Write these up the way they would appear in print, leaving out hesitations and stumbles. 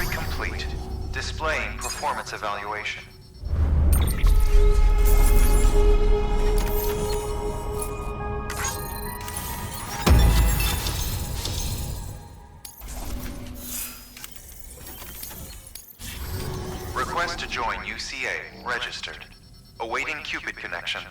Inventory complete. Displaying performance evaluation. Request to join UCA. Registered. Awaiting Cupid connection.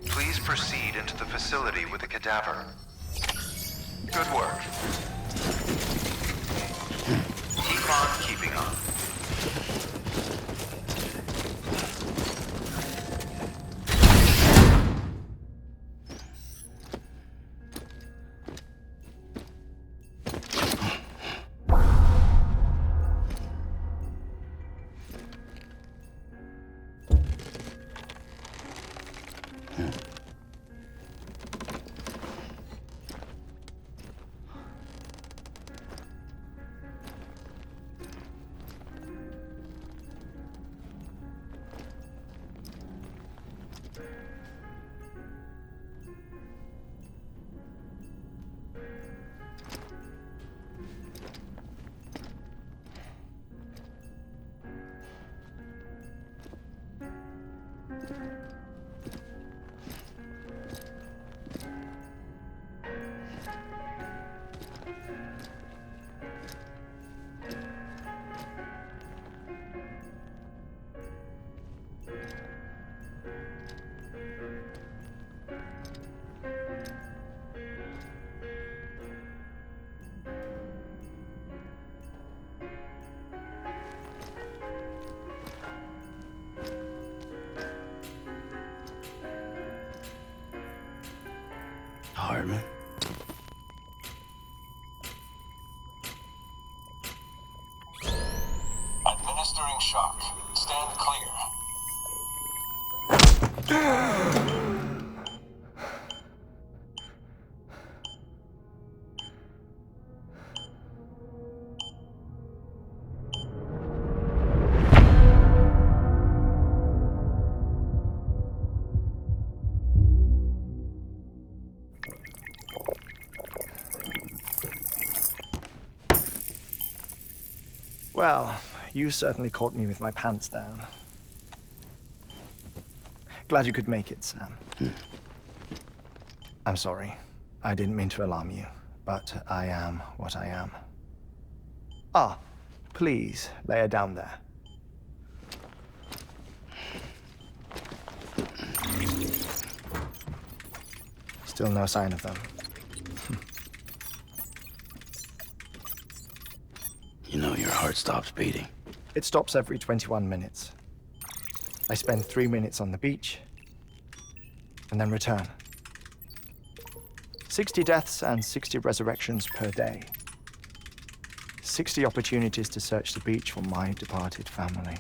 Please proceed into the facility with the cadaver. Good work. Keep on keeping on. Hartman. Administering shock. Stand clear. Well, you certainly caught me with my pants down. Glad you could make it, Sam. I'm sorry. I didn't mean to alarm you, but I am what I am. Ah, please, lay her down there. Still no sign of them. You know your heart stops beating. It stops every 21 minutes. I spend 3 minutes on the beach, and then return. 60 deaths and 60 resurrections per day. 60 opportunities to search the beach for my departed family.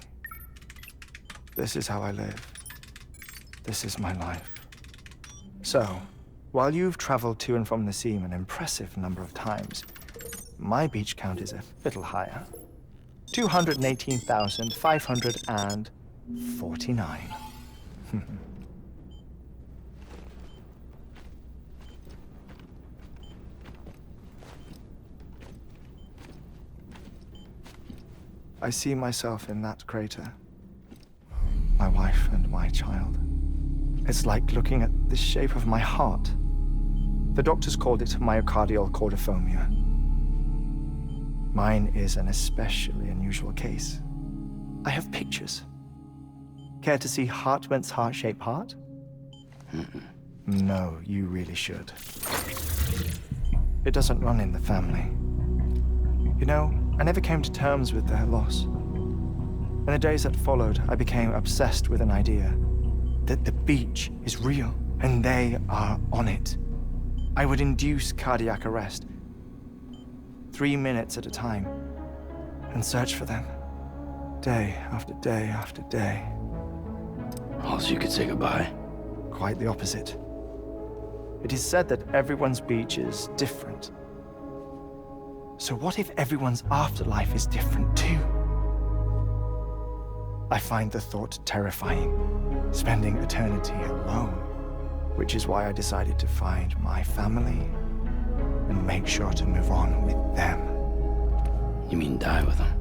This is how I live. This is my life. So, while you've traveled to and from the seam an impressive number of times, my beach count is a little higher. 218,549. I see myself in that crater. My wife and my child. It's like looking at the shape of my heart. The doctors called it myocardial cordiformia. Mine is an especially unusual case. I have pictures. Care to see Hartman's heart-shaped heart? No, you really should. It doesn't run in the family. You know, I never came to terms with their loss. In the days that followed, I became obsessed with an idea that the beach is real and they are on it. I would induce cardiac arrest, 3 minutes at a time, and search for them, day after day after day. Also, you could say goodbye. Quite the opposite. It is said that everyone's beach is different. So what if everyone's afterlife is different too? I find the thought terrifying, spending eternity alone, which is why I decided to find my family and make sure to move on with them. You mean die with them?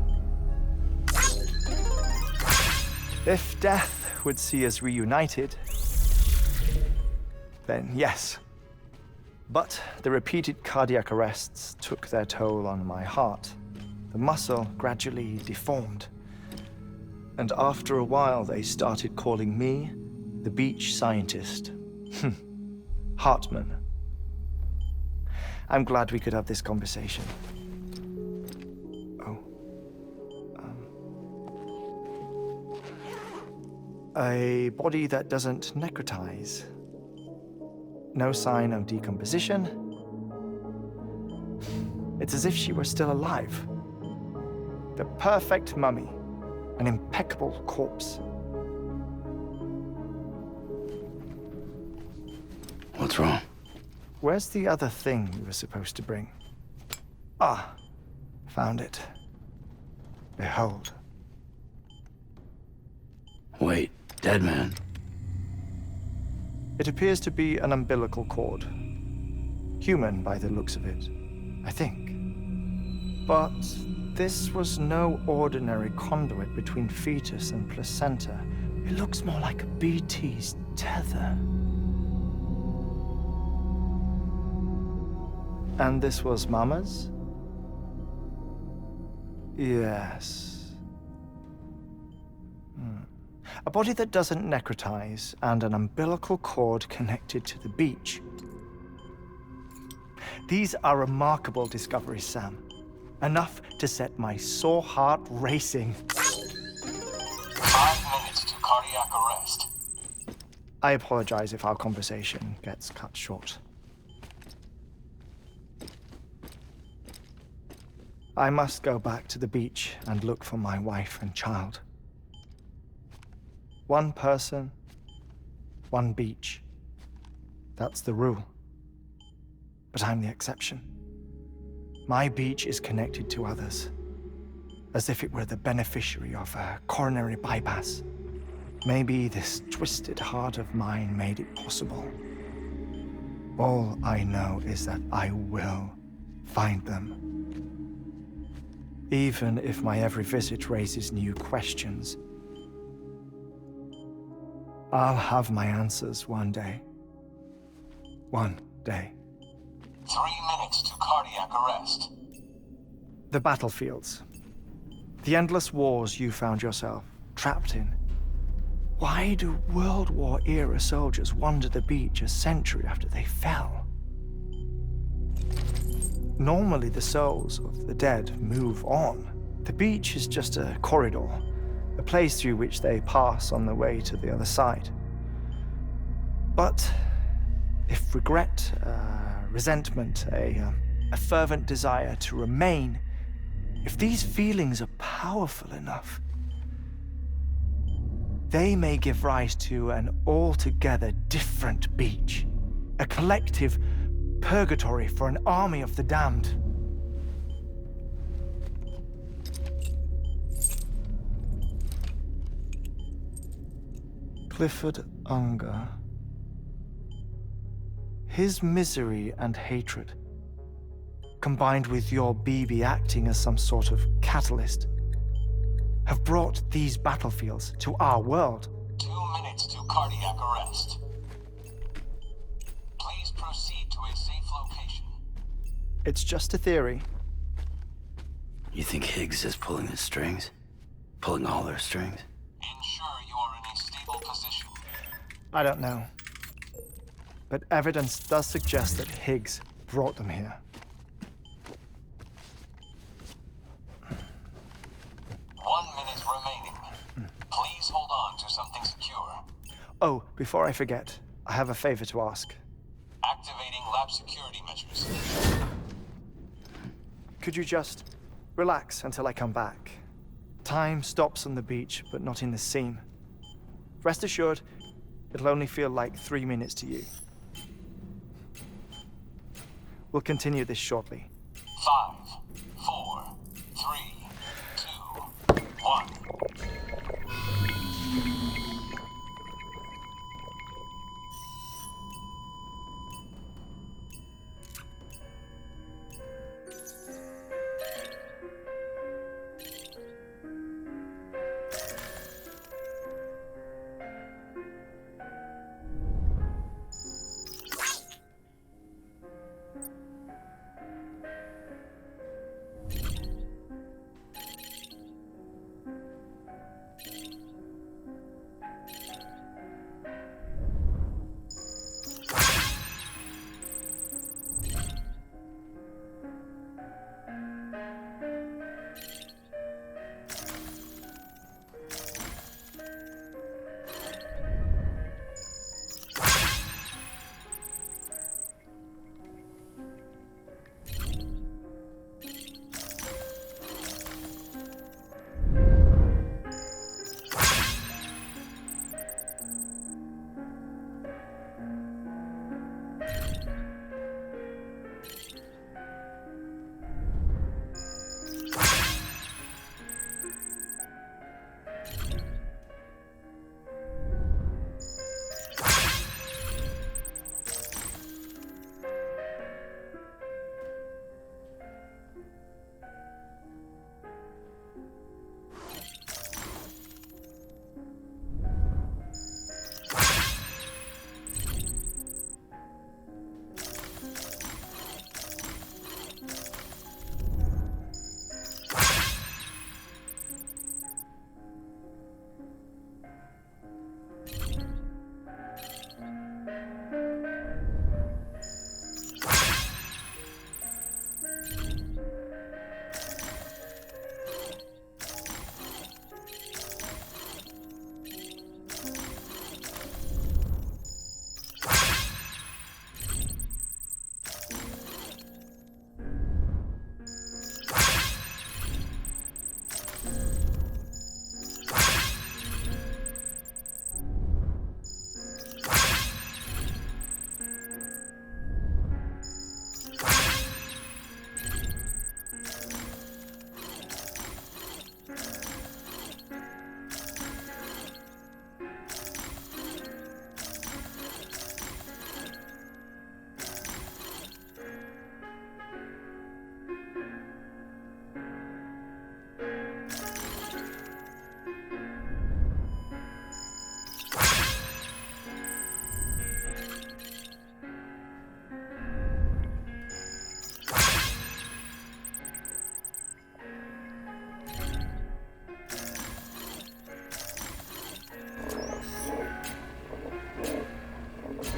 If death would see us reunited, then yes. But the repeated cardiac arrests took their toll on my heart. The muscle gradually deformed. And after a while, they started calling me the beach scientist. Hartman. I'm glad we could have this conversation. Oh. A body that doesn't necrotize. No sign of decomposition. It's as if she were still alive. The perfect mummy. An impeccable corpse. What's wrong? Where's the other thing you were supposed to bring? Ah, found it. Behold. Wait, dead man. It appears to be an umbilical cord. Human by the looks of it, I think. But this was no ordinary conduit between fetus and placenta. It looks more like a BT's tether. And this was Mama's? Yes. A body that doesn't necrotize and an umbilical cord connected to the beach. These are remarkable discoveries, Sam. Enough to set my sore heart racing. 5 minutes to cardiac arrest. I apologize if our conversation gets cut short. I must go back to the beach and look for my wife and child. One person, one beach. That's the rule. But I'm the exception. My beach is connected to others, as if it were the beneficiary of a coronary bypass. Maybe this twisted heart of mine made it possible. All I know is that I will find them. Even if my every visit raises new questions, I'll have my answers one day. One day. 3 minutes to cardiac arrest. The battlefields. The endless wars you found yourself trapped in. Why do World War-era soldiers wander the beach a century after they fell? Normally, the souls of the dead move on. The beach is just a corridor, a place through which they pass on the way to the other side. But if regret, resentment, a fervent desire to remain, if these feelings are powerful enough, they may give rise to an altogether different beach, a collective purgatory for an army of the damned. Clifford Unger. His misery and hatred, combined with your BB acting as some sort of catalyst, have brought these battlefields to our world. 2 minutes to cardiac arrest. Please proceed to a safe location. It's just a theory. You think Higgs is pulling the strings? Pulling all their strings? Ensure you are in a stable position. I don't know. But evidence does suggest that Higgs brought them here. 1 minute remaining. Please hold on to something secure. Oh, before I forget, I have a favor to ask. Activating lab security measures. Could you just relax until I come back? Time stops on the beach, but not in the scene. Rest assured, it'll only feel like 3 minutes to you. We'll continue this shortly. 5, 4, 3, 2, 1.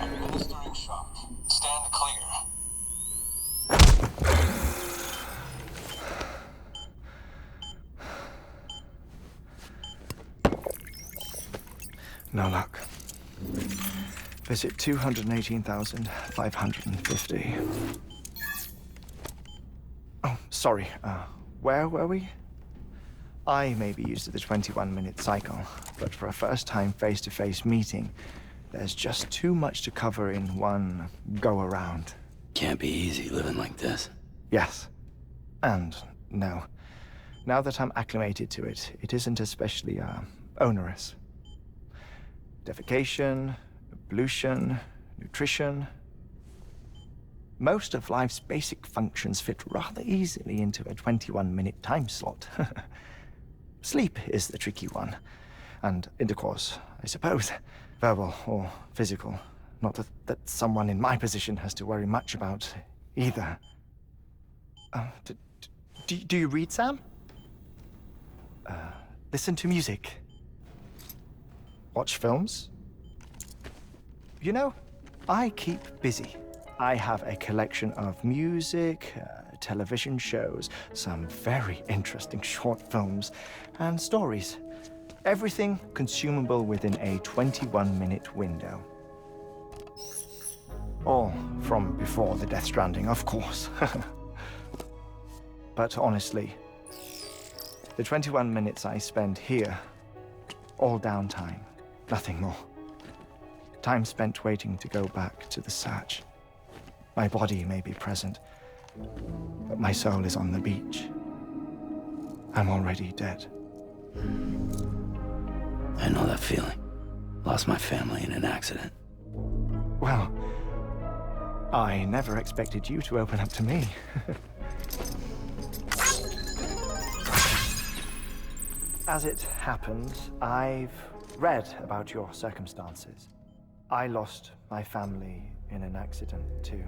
Administering shock. Stand clear. No luck. Visit 218,550. Oh, sorry. Where were we? I may be used to the 21-minute cycle, but for a first-time face-to-face meeting, there's just too much to cover in one go-around. Can't be easy living like this. Yes. And no. Now that I'm acclimated to it, it isn't especially, onerous. Defecation, ablution, nutrition. Most of life's basic functions fit rather easily into a 21-minute time slot. Sleep is the tricky one. And intercourse, I suppose. Verbal or physical. Not that someone in my position has to worry much about either. Do you read, Sam? Listen to music. Watch films. You know, I keep busy. I have a collection of music, television shows, some very interesting short films, and stories. Everything consumable within a 21-minute window. All from before the Death Stranding, of course. But honestly, the 21 minutes I spend here, all downtime, nothing more. Time spent waiting to go back to the search. My body may be present, but my soul is on the beach. I'm already dead. I know that feeling. Lost my family in an accident. Well, I never expected you to open up to me. As it happens, I've read about your circumstances. I lost my family in an accident, too.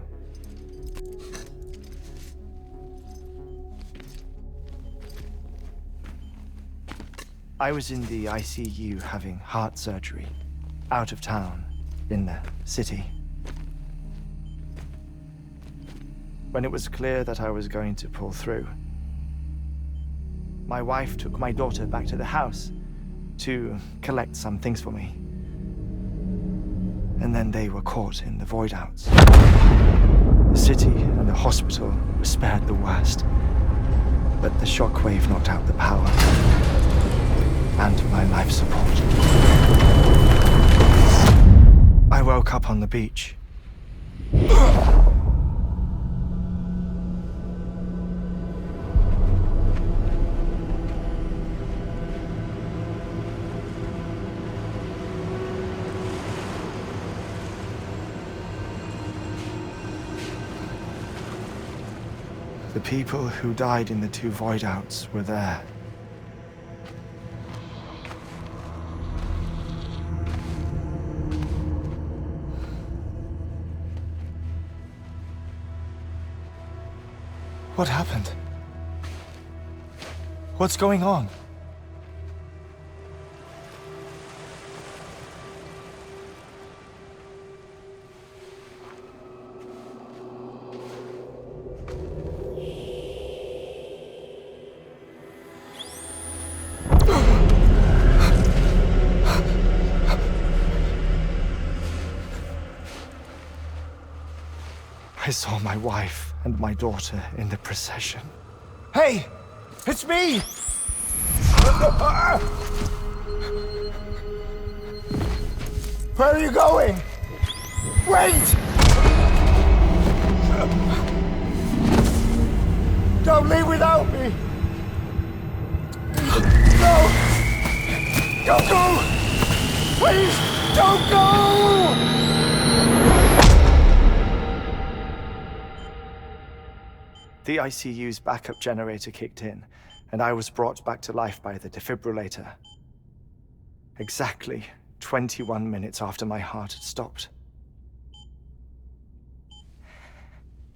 I was in the ICU having heart surgery, out of town, in the city. When it was clear that I was going to pull through, my wife took my daughter back to the house to collect some things for me. And then they were caught in the void-outs. The city and the hospital were spared the worst, but the shockwave knocked out the power and my life support. I woke up on the beach. The people who died in the two void-outs were there. What happened? What's going on? I saw my wife and my daughter in the procession. Hey! It's me! Where are you going? Wait! Don't leave without me! No! Don't go! Please, don't go! The ICU's backup generator kicked in, and I was brought back to life by the defibrillator. Exactly 21 minutes after my heart had stopped.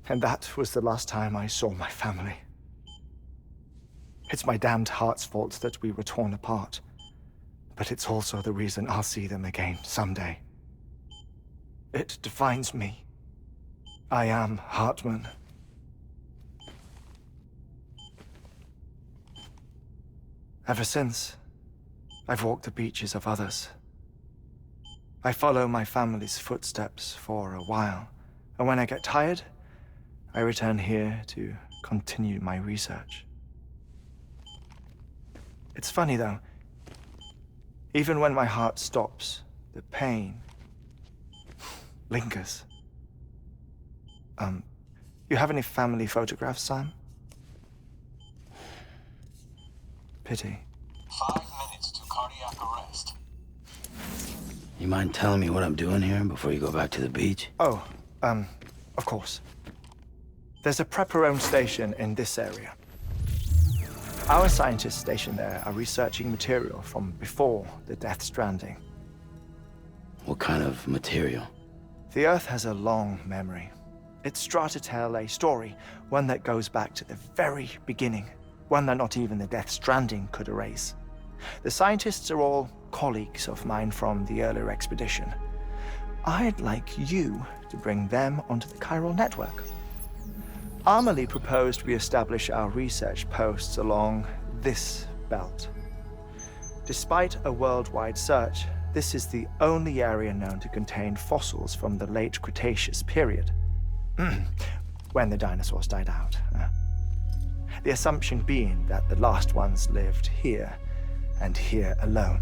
And that was the last time I saw my family. It's my damned heart's fault that we were torn apart, but it's also the reason I'll see them again someday. It defines me. I am Hartman. Ever since, I've walked the beaches of others. I follow my family's footsteps for a while, and when I get tired, I return here to continue my research. It's funny though, even when my heart stops, the pain lingers. You have any family photographs, Sam? Pity. 5 minutes to cardiac arrest. You mind telling me what I'm doing here before you go back to the beach? Oh, of course. There's a Prepperone station in this area. Our scientists stationed there are researching material from before the Death Stranding. What kind of material? The Earth has a long memory. It's trying to tell a story, one that goes back to the very beginning. One that not even the Death Stranding could erase. The scientists are all colleagues of mine from the earlier expedition. I'd like you to bring them onto the chiral network. Amelie proposed we establish our research posts along this belt. Despite a worldwide search, this is the only area known to contain fossils from the late Cretaceous period, when the dinosaurs died out. The assumption being that the last ones lived here, and here alone.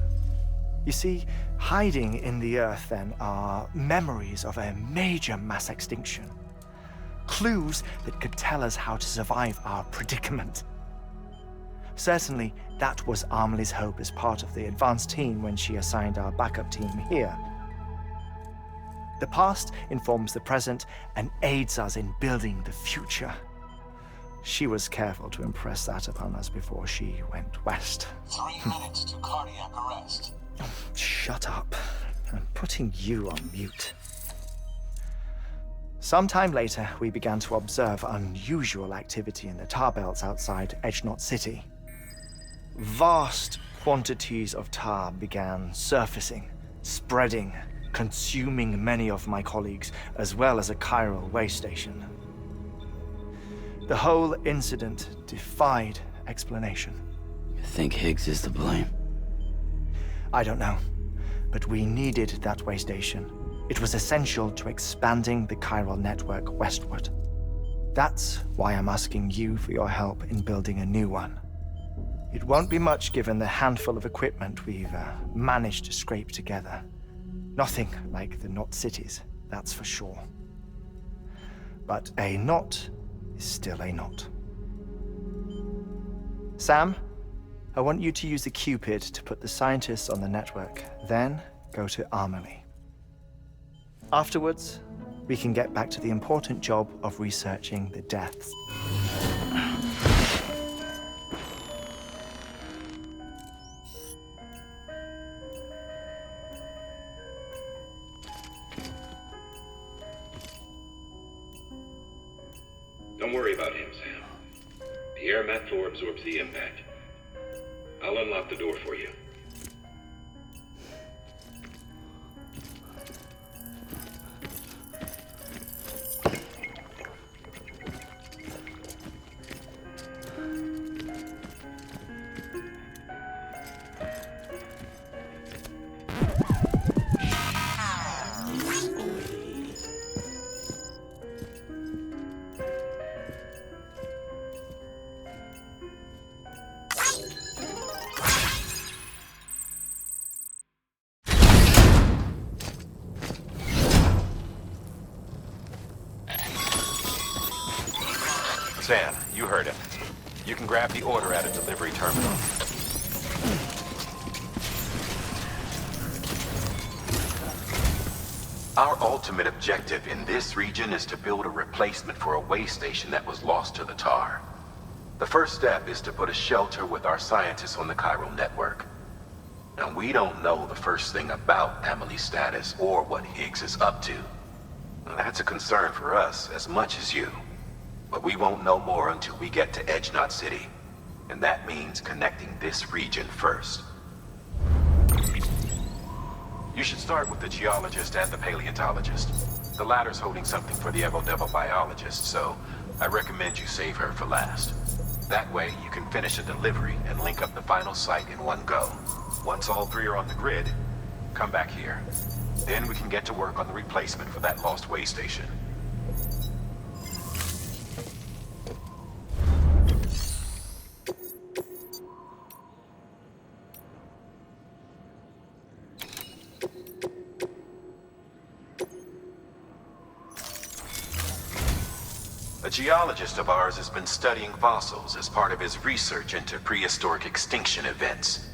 You see, hiding in the Earth then are memories of a major mass extinction. Clues that could tell us how to survive our predicament. Certainly, that was Amelie's hope as part of the advanced team when she assigned our backup team here. The past informs the present and aids us in building the future. She was careful to impress that upon us before she went west. 3 minutes to cardiac arrest. Shut up. I'm putting you on mute. Sometime later, we began to observe unusual activity in the tar belts outside Edgenot City. Vast quantities of tar began surfacing, spreading, consuming many of my colleagues, as well as a chiral way station. The whole incident defied explanation. You think Higgs is to blame? I don't know, but we needed that way station. It was essential to expanding the chiral network westward. That's why I'm asking you for your help in building a new one. It won't be much given the handful of equipment we've managed to scrape together. Nothing like the knot cities, that's for sure. But a knot is still a knot. Sam, I want you to use the Cupid to put the scientists on the network, then go to Amelie. Afterwards, we can get back to the important job of researching the deaths. Don't worry about him, Sam. The air mat floor absorbs the impact. I'll unlock the door for you. Sam, you heard him. You can grab the order at a delivery terminal. Our ultimate objective in this region is to build a replacement for a way station that was lost to the tar. The first step is to put a shelter with our scientists on the chiral network. Now, we don't know the first thing about Amelie's status or what Higgs is up to. That's a concern for us as much as you. But we won't know more until we get to Edgenot City. And that means connecting this region first. You should start with the geologist and the paleontologist. The latter's holding something for the Evo-Devo biologist, so I recommend you save her for last. That way, you can finish a delivery and link up the final site in one go. Once all three are on the grid, come back here. Then we can get to work on the replacement for that lost way station. A geologist of ours has been studying fossils as part of his research into prehistoric extinction events.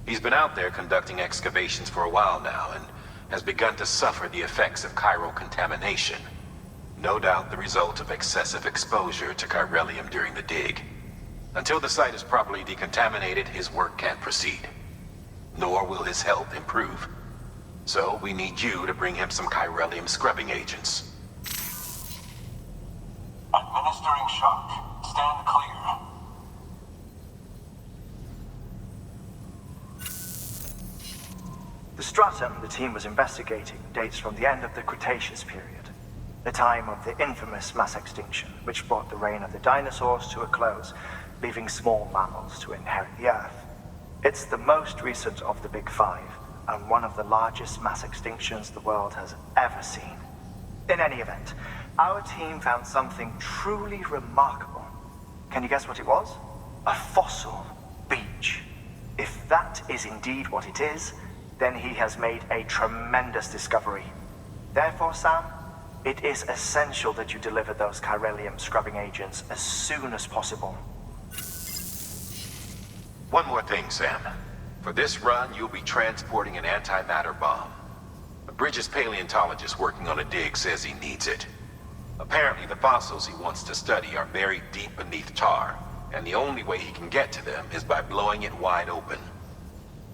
He's been out there conducting excavations for a while now and has begun to suffer the effects of chiral contamination. No doubt the result of excessive exposure to chiralium during the dig. Until the site is properly decontaminated, his work can't proceed. Nor will his health improve. So we need you to bring him some chiralium scrubbing agents. Administering shock. Stand clear. The stratum the team was investigating dates from the end of the Cretaceous period, the time of the infamous mass extinction, which brought the reign of the dinosaurs to a close, leaving small mammals to inherit the Earth. It's the most recent of the Big Five, and one of the largest mass extinctions the world has ever seen. In any event, our team found something truly remarkable. Can you guess what it was? A fossil beach. If that is indeed what it is, then he has made a tremendous discovery. Therefore, Sam, it is essential that you deliver those chiralium scrubbing agents as soon as possible. One more thing, Sam. For this run, you'll be transporting an antimatter bomb. A Bridges paleontologist working on a dig says he needs it. Apparently, the fossils he wants to study are buried deep beneath tar, and the only way he can get to them is by blowing it wide open.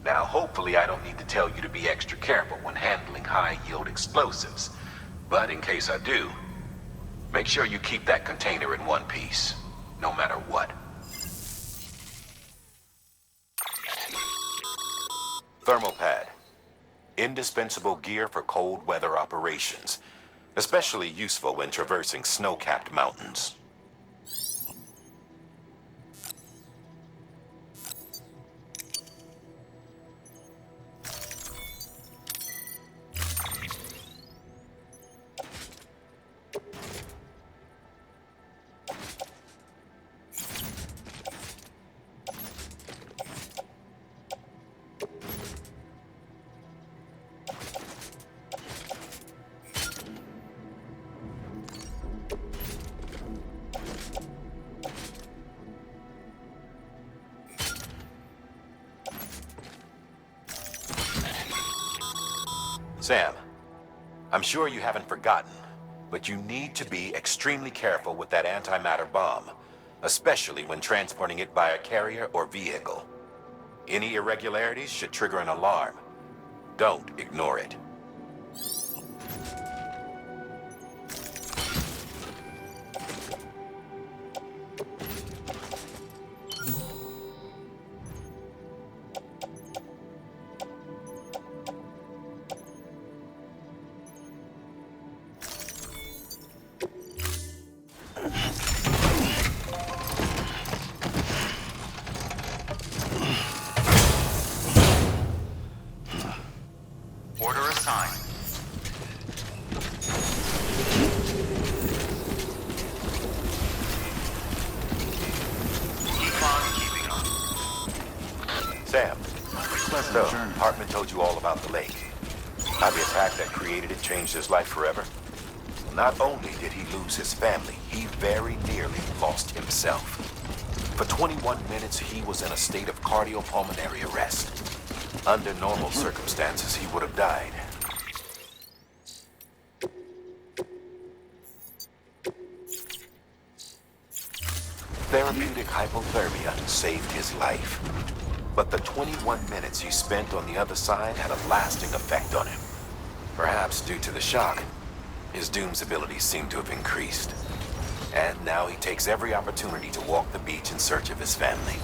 Now, hopefully I don't need to tell you to be extra careful when handling high-yield explosives. But in case I do, make sure you keep that container in one piece, no matter what. Thermal pad. Indispensable gear for cold weather operations, especially useful when traversing snow-capped mountains. Sam, I'm sure you haven't forgotten, but you need to be extremely careful with that antimatter bomb, especially when transporting it by a carrier or vehicle. Any irregularities should trigger an alarm. Don't ignore it. Order assigned. Keep on keeping on. Sam, so Hartman told you all about the lake. How the attack that created it changed his life forever? Not only did he lose his family, he very nearly lost himself. For 21 minutes, he was in a state of cardiopulmonary arrest. Under normal circumstances, he would have died. Therapeutic hypothermia saved his life. But the 21 minutes he spent on the other side had a lasting effect on him. Perhaps due to the shock, his Doom's abilities seem to have increased. And now he takes every opportunity to walk the beach in search of his family.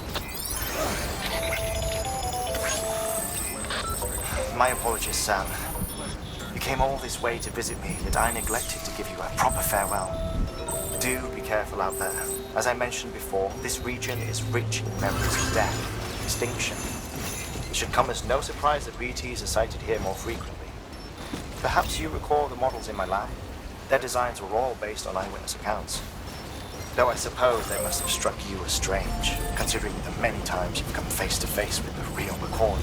My apologies, Sam. You came all this way to visit me, yet I neglected to give you a proper farewell. Do be careful out there. As I mentioned before, this region is rich in memories of death, extinction. It should come as no surprise that BTs are sighted here more frequently. Perhaps you recall the models in my lab? Their designs were all based on eyewitness accounts. Though I suppose they must have struck you as strange, considering the many times you've come face to face with the real McCoy.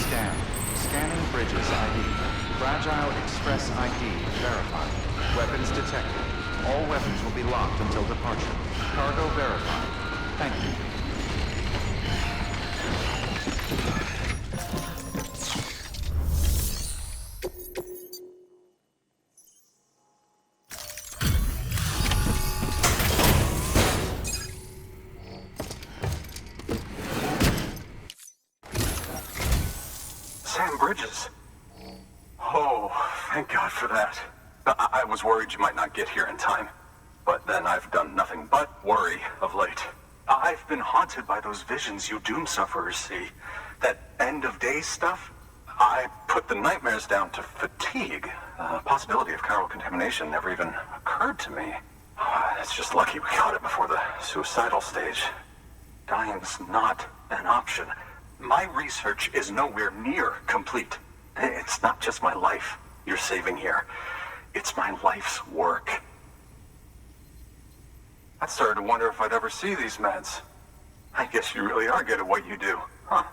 Scan. Scanning bridges ID. Fragile Express ID verified. Weapons detected. All weapons will be locked until departure. Cargo verified. Thank you. Sam Bridges. Oh, thank God for that. I was worried you might not get here in time. But then I've done nothing but worry of late. I've been haunted by those visions you doom sufferers see. That end of days stuff. I put the nightmares down to fatigue. The possibility of chiral contamination never even occurred to me. It's just lucky we caught it before the suicidal stage. Dying's not an option. My research is nowhere near complete. It's not just my life you're saving here. It's my life's work. I started to wonder if I'd ever see these meds. I guess you really are good at what you do, huh?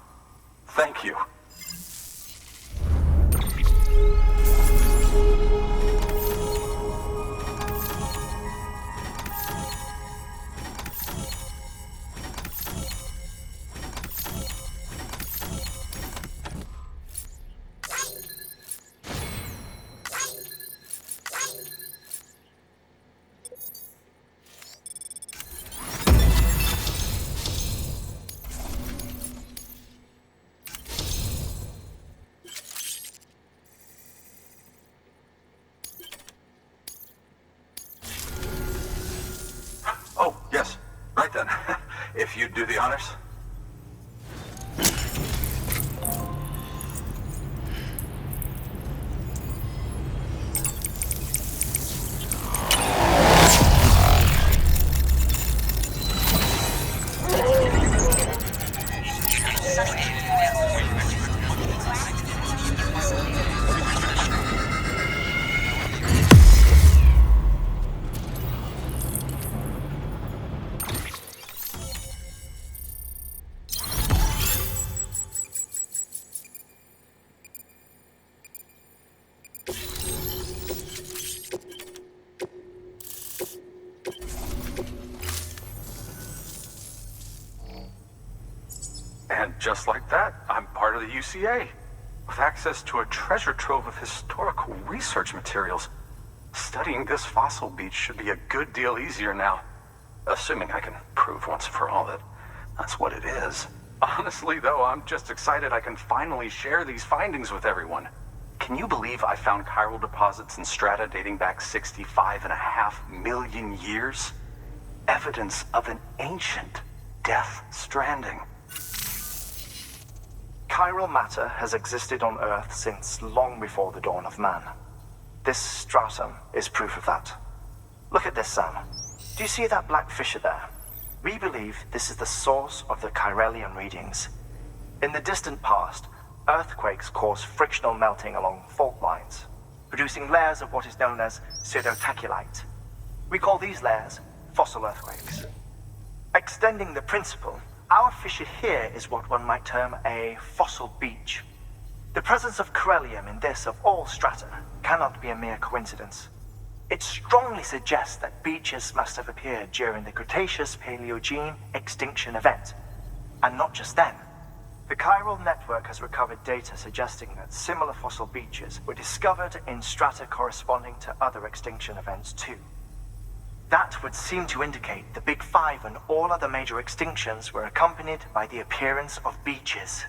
Thank you. Oh, yes. Right then. If you'd do the honors. And just like that, I'm part of the UCA, with access to a treasure trove of historical research materials. Studying this fossil beach should be a good deal easier now, assuming I can prove once for all that that's what it is. Honestly, though, I'm just excited I can finally share these findings with everyone. Can you believe I found chiral deposits in strata dating back 65.5 million years? Evidence of an ancient death stranding. Chiral matter has existed on Earth since long before the dawn of man. This stratum is proof of that. Look at this, Sam. Do you see that black fissure there? We believe this is the source of the Chiralian readings. In the distant past, earthquakes caused frictional melting along fault lines, producing layers of what is known as pseudotachylite. We call these layers fossil earthquakes. Extending the principle, our fissure here is what one might term a fossil beach. The presence of corellium in this of all strata cannot be a mere coincidence. It strongly suggests that beaches must have appeared during the Cretaceous-Paleogene extinction event. And not just then. The chiral network has recovered data suggesting that similar fossil beaches were discovered in strata corresponding to other extinction events too. That would seem to indicate the Big Five and all other major extinctions were accompanied by the appearance of beaches.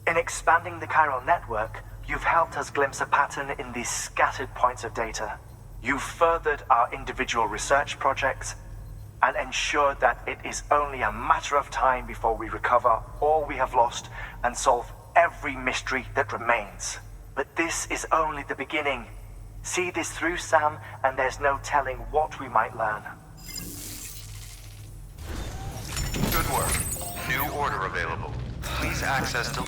In expanding the chiral network, you've helped us glimpse a pattern in these scattered points of data. You've furthered our individual research projects and ensured that it is only a matter of time before we recover all we have lost and solve every mystery that remains. But this is only the beginning. See this through, Sam, and there's no telling what we might learn. Good work. New order available. Please access to...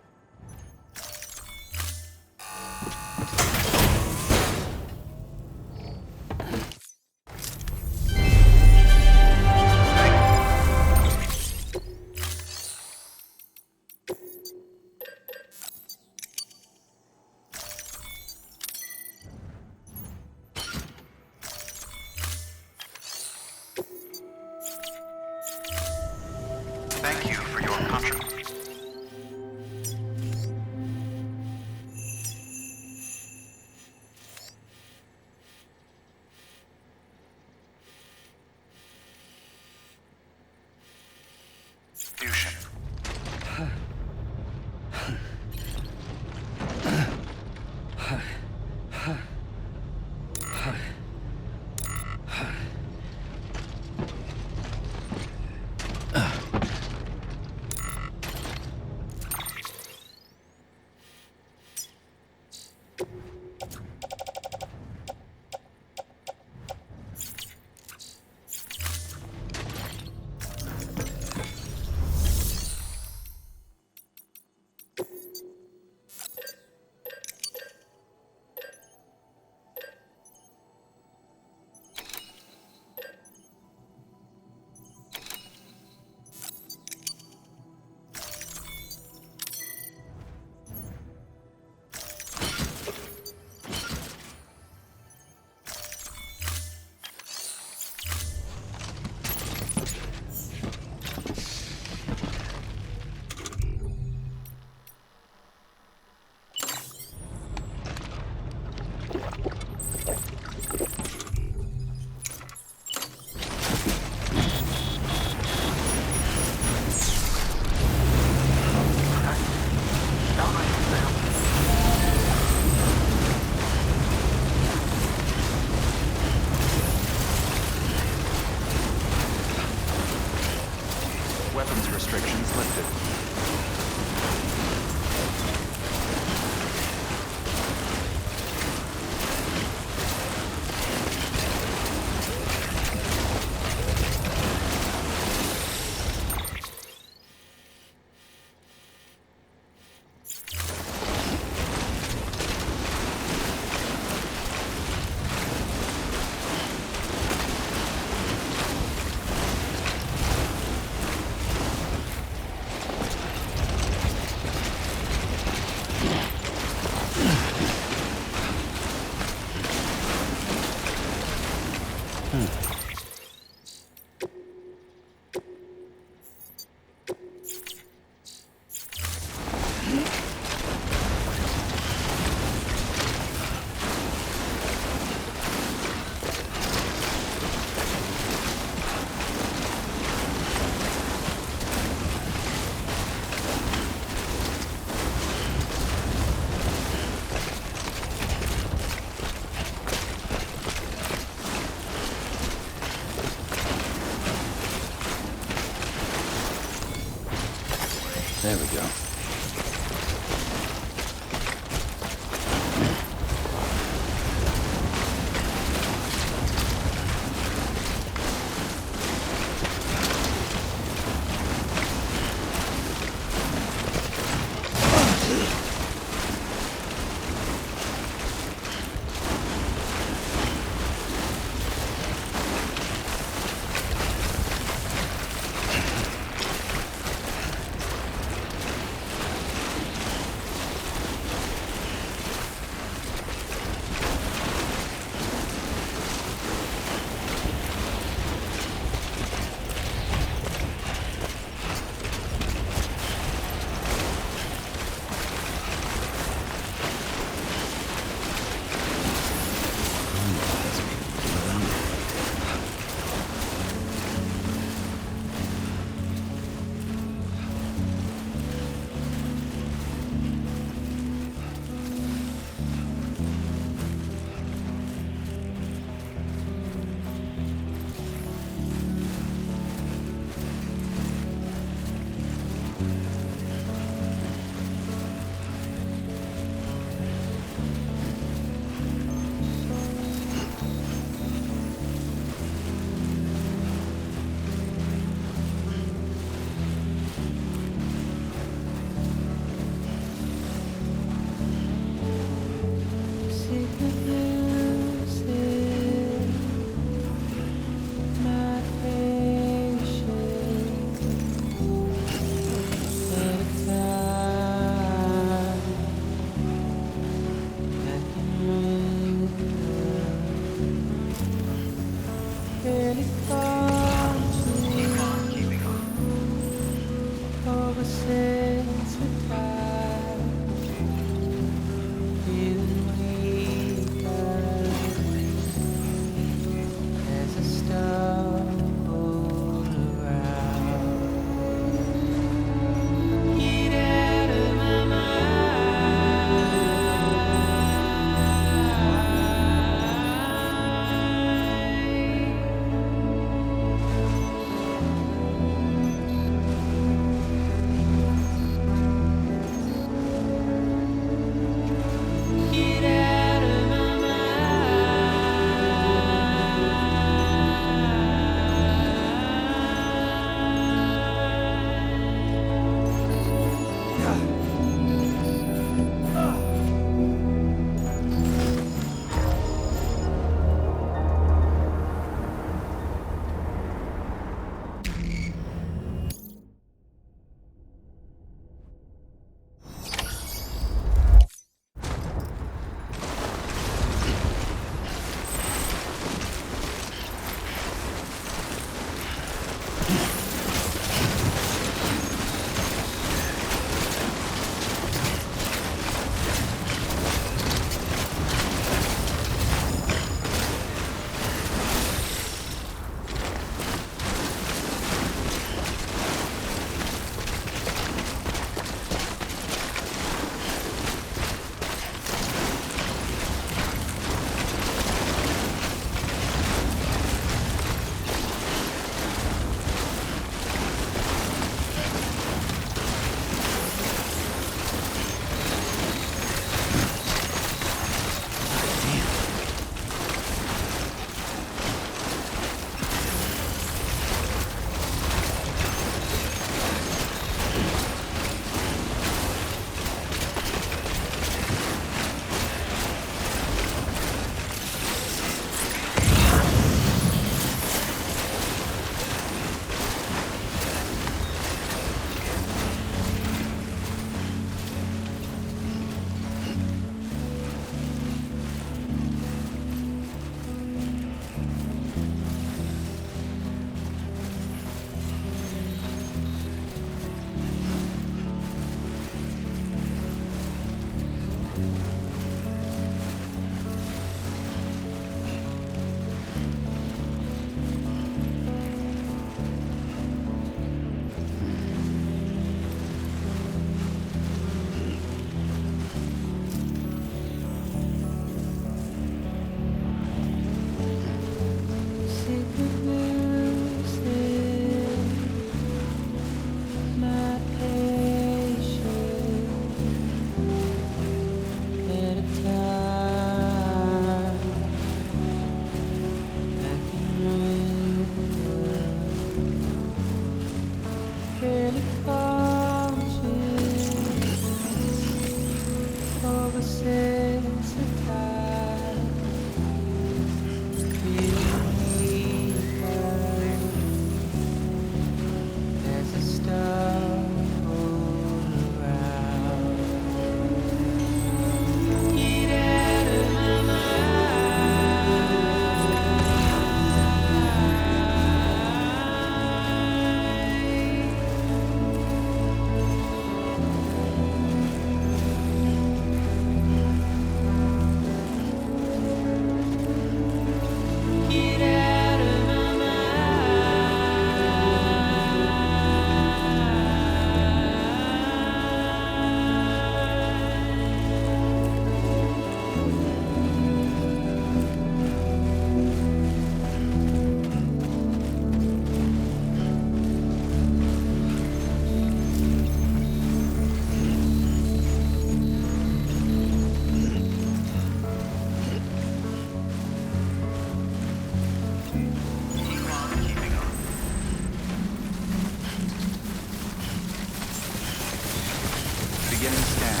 Beginning scan.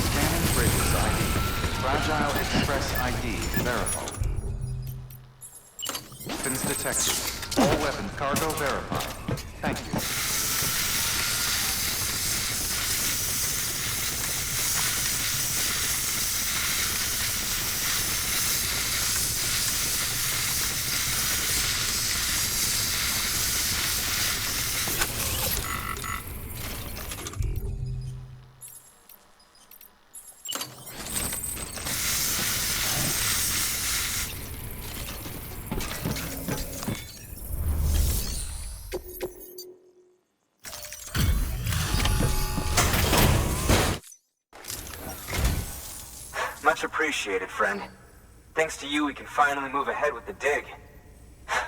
Scanning bridges ID. Fragile Express ID verified. Weapons detected. All weapons cargo verified. Thank you. Much appreciated, friend. Thanks to you, we can finally move ahead with the dig.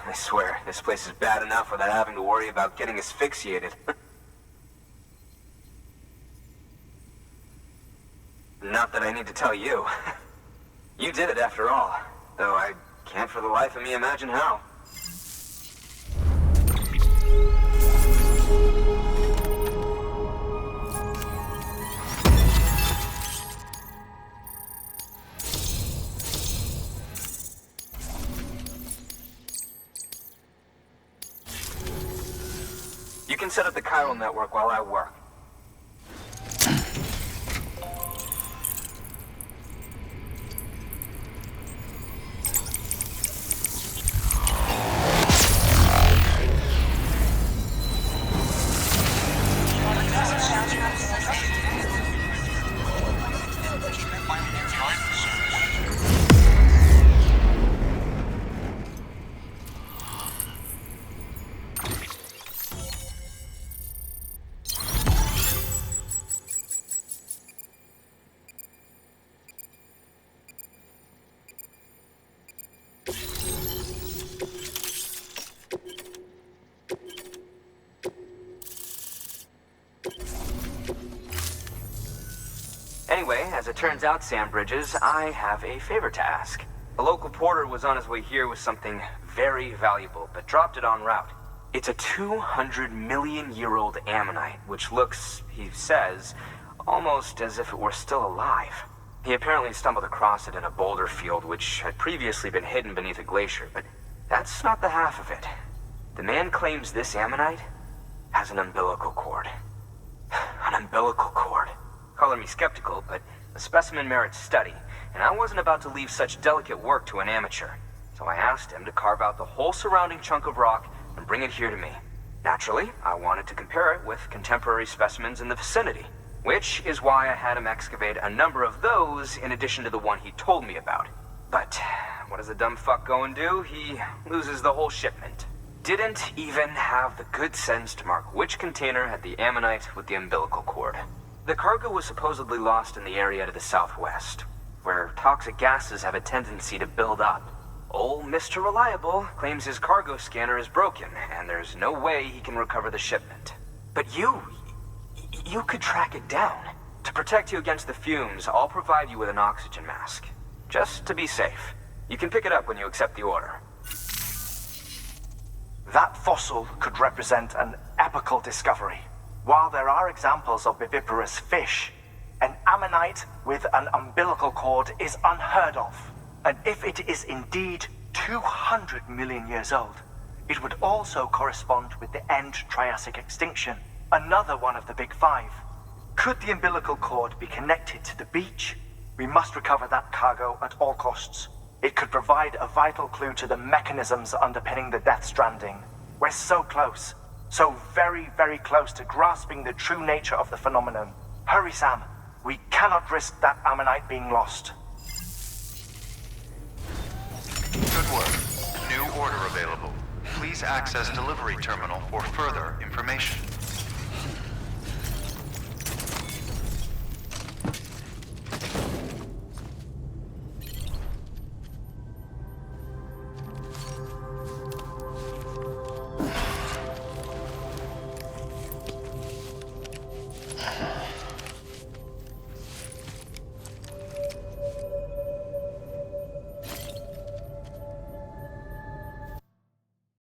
I swear, this place is bad enough without having to worry about getting asphyxiated. Not that I need to tell you. You did it after all, though I can't for the life of me imagine how. You can set up the chiral network while I work. Anyway, as it turns out, Sam Bridges, I have a favor to ask. A local porter was on his way here with something very valuable, but dropped it en route. It's a 200-million-year-old ammonite, which looks, he says, almost as if it were still alive. He apparently stumbled across it in a boulder field which had previously been hidden beneath a glacier, but that's not the half of it. The man claims this ammonite has an umbilical cord. An umbilical cord. Color me skeptical, but the specimen merits study, and I wasn't about to leave such delicate work to an amateur. So I asked him to carve out the whole surrounding chunk of rock and bring it here to me. Naturally, I wanted to compare it with contemporary specimens in the vicinity, which is why I had him excavate a number of those in addition to the one he told me about. But what does a dumb fuck go and do? He loses the whole shipment. Didn't even have the good sense to mark which container had the ammonite with the umbilical cord. The cargo was supposedly lost in the area to the southwest, where toxic gases have a tendency to build up. Old Mr. Reliable claims his cargo scanner is broken, and there's no way he can recover the shipment. But you could track it down. To protect you against the fumes, I'll provide you with an oxygen mask. Just to be safe. You can pick it up when you accept the order. That fossil could represent an epochal discovery. While there are examples of viviparous fish, an ammonite with an umbilical cord is unheard of. And if it is indeed 200 million years old, it would also correspond with the end Triassic extinction, another one of the big five. Could the umbilical cord be connected to the beach? We must recover that cargo at all costs. It could provide a vital clue to the mechanisms underpinning the Death Stranding. We're so close. So very, very close to grasping the true nature of the phenomenon. Hurry, Sam. We cannot risk that ammonite being lost. Good work. New order available. Please access delivery terminal for further information.